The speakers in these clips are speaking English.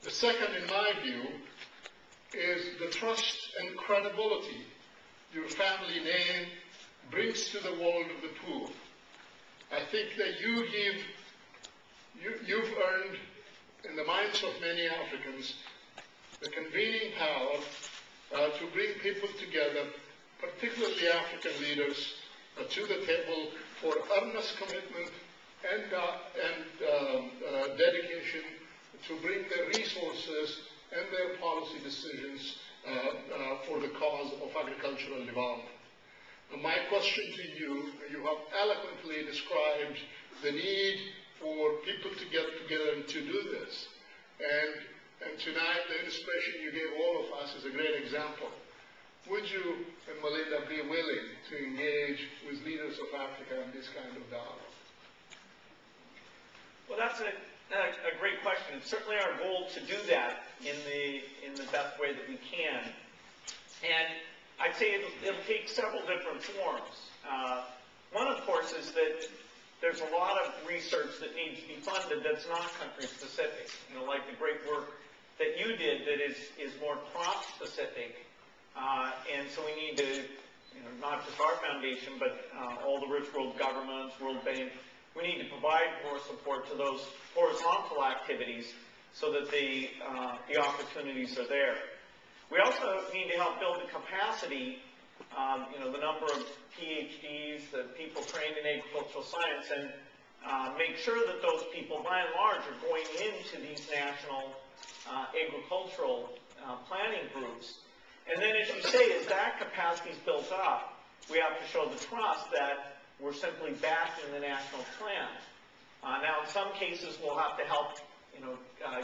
The second, in my view, is the trust and credibility your family name brings to the world of the poor. I think that you've earned in the minds of many Africans the convening power to bring people together, particularly African leaders, to the table for earnest commitment and dedication to bring their resources and their policy decisions for the cause of agricultural development. My question to you, you have eloquently described the need for people to get together and to do this. And tonight, the illustration you gave all of us is a great example. Would you and Melinda be willing to engage with leaders of Africa in this kind of dialogue? Well, that's a great question. It's certainly our goal to do that in the best way that we can. And I'd say it'll take several different forms. One, of course, is that there's a lot of research that needs to be funded that's not country-specific. You know, like the great work that you did that is more crop-specific. And so we need to, you know, not just our foundation, but all the rich world governments, World Bank, we need to provide more support to those horizontal activities so that the opportunities are there. We also need to help build the capacity, you know, the number of PhDs, the people trained in agricultural science, and make sure that those people, by and large, are going into these national agricultural planning groups. And then, as you say, as that capacity is built up, we have to show the trust that we're simply backing the national plan. Now, in some cases, we'll have to help, you know,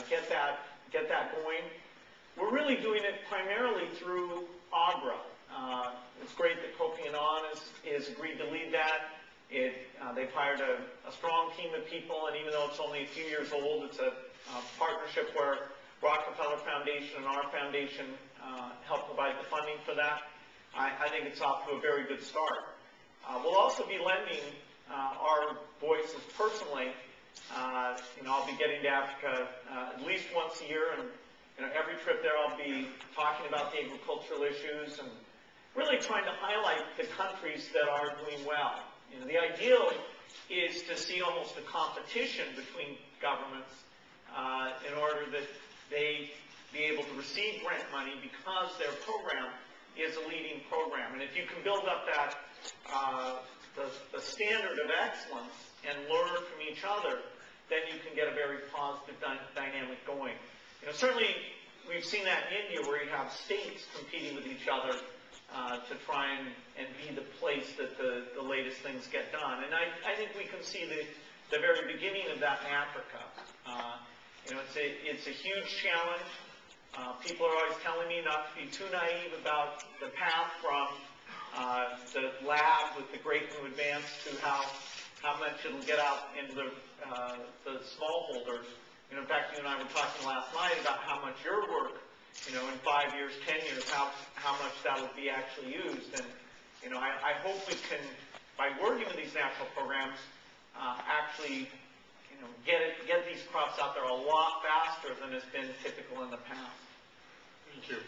get that going. We're really doing it primarily through AGRA. It's great that Kofi Annan has agreed to lead that. They've hired a strong team of people, and even though it's only a few years old, it's a partnership where Rockefeller Foundation and our foundation help provide the funding for that. I think it's off to a very good start. We'll also be lending our voices personally. You know, I'll be getting to Africa at least once a year, and you know, every trip there I'll be talking about the agricultural issues and really trying to highlight the countries that are doing well. You know, the ideal is to see almost a competition between governments in order that they be able to receive grant money because their program is a leading program. And if you can build up that the standard of excellence and learn from each other, then you can get a very positive dynamic going. You know, certainly we've seen that in India where you have states competing with each other to try and be the place that the latest things get done. And I think we can see the very beginning of that in Africa. You know, it's a huge challenge. People are always telling me not to be too naive about the path from the lab with the great new advance to how much it'll get out into the smallholders. You know, in fact, you and I were talking last night about how much your work, you know, in 5 years, 10 years, how much that will be actually used. And, you know, I hope we can, by working with these national programs, actually, you know, get these crops out there a lot faster than has been typical in the past. Thank you.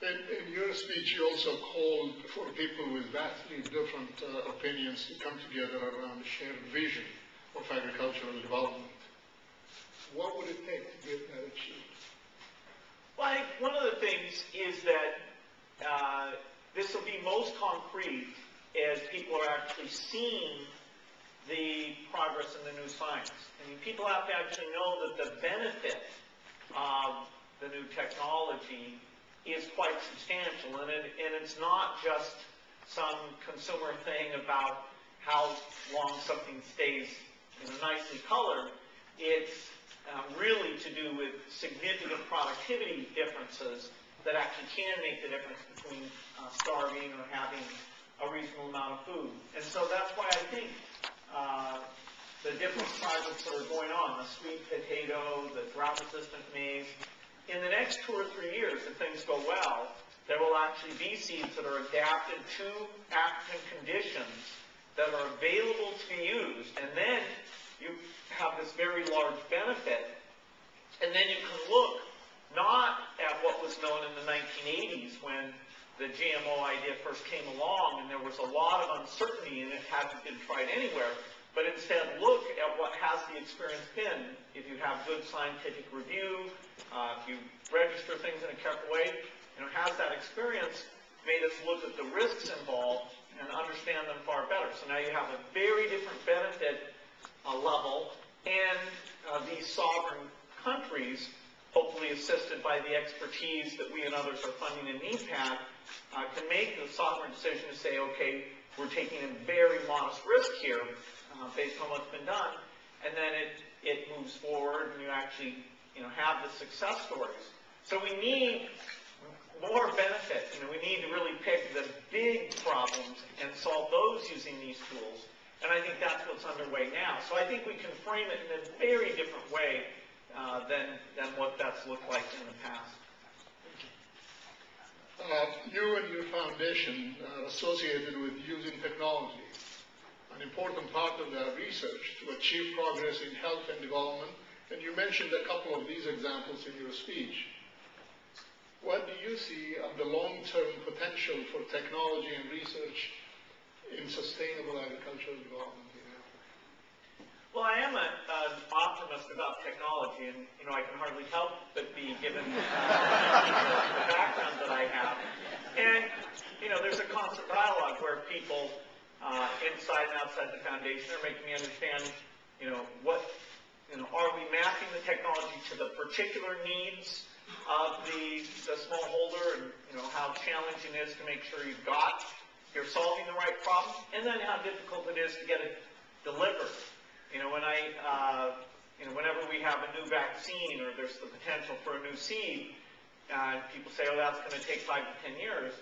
In your speech, you also called for people with vastly different opinions to come together around a shared vision of agricultural development. What would it take to get that achieved? Well, I think one of the things is that this will be most concrete as people are actually seeing the progress in the new science. I mean, people have to actually know that the benefit of the new technology is quite substantial, and it's not just some consumer thing about how long something stays, you know, nicely colored. It's really to do with significant productivity differences that actually can make the difference between starving or having a reasonable amount of food. And so that's why I think the different projects that are going on, the sweet potato, the drought-resistant maize, in the next 2 or 3 years, if things go well, there will actually be seeds that are adapted to African conditions that are available to be used. And then you have this very large benefit. And then the GMO idea first came along, and there was a lot of uncertainty, and it hadn't been tried anywhere. But instead, look at what has the experience been. If you have good scientific review, if you register things in a careful way, has that experience made us look at the risks involved and understand them far better. So now you have a very different benefit level, and these sovereign countries, hopefully assisted by the expertise that we and others are funding in NEPAD, can make the sovereign decision to say, okay, we're taking a very modest risk here based on what's been done, and then it moves forward, and you actually have the success stories. So we need more benefit. We need to really pick the big problems and solve those using these tools, and I think that's what's underway now. So I think we can frame it in a very different way than what that's looked like in the past. You and your foundation are associated with using technology, an important part of the research to achieve progress in health and development, and you mentioned a couple of these examples in your speech. What do you see of the long-term potential for technology and research in sustainable agricultural development in Africa? Well, I am an optimist about technology, and I can hardly help but be given the background that I have. And there's a constant dialogue where people inside and outside the foundation are making me understand, are we mapping the technology to the particular needs of the smallholder, and how challenging it is to make sure you're solving the right problem, and then how difficult it is to get it delivered. Whenever we have a new vaccine or there's the potential for a new seed, people say, oh, that's going to take 5 to 10 years.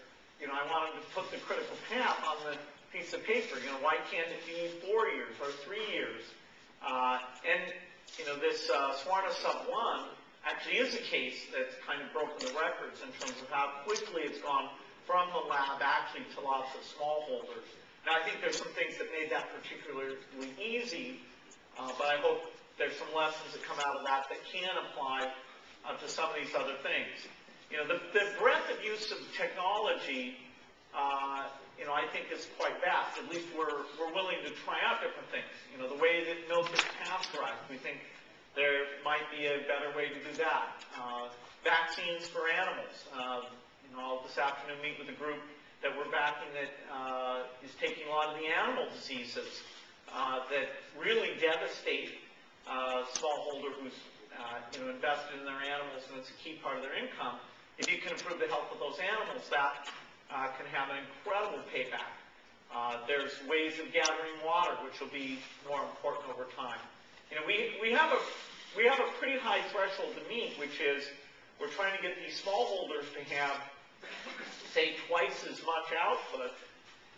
I want them to put the critical path on the piece of paper. Why can't it be 4 years or 3 years? This Swarna Sub-1 actually is a case that's kind of broken the records in terms of how quickly it's gone from the lab actually to lots of smallholders. Now, I think there's some things that made that particularly easy, but I hope there's some lessons that come out of that that can apply to some of these other things. The breadth of use of technology, I think is quite vast. At least we're willing to try out different things. The way that milk is pasteurized, we think there might be a better way to do that. Vaccines for animals. I'll this afternoon meet with a group that we're backing that is taking a lot of the animal diseases that really devastate smallholder who's invested in their animals, and it's a key part of their income. If you can improve the health of those animals, that can have an incredible payback. There's ways of gathering water, which will be more important over time. We have a pretty high threshold to meet, which is we're trying to get these smallholders to have, say, twice as much output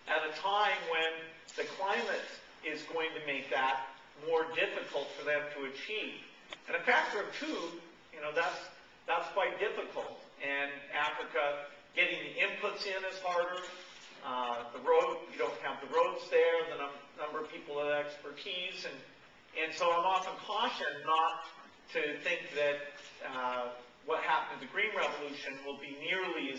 at a time when the climate is going to make that more difficult for them to achieve. And a factor of 2, that's quite difficult. And Africa, getting the inputs in is harder. You don't have the roads there, the number of people with expertise, and so I'm often cautioned not to think that what happened in the Green Revolution will be nearly as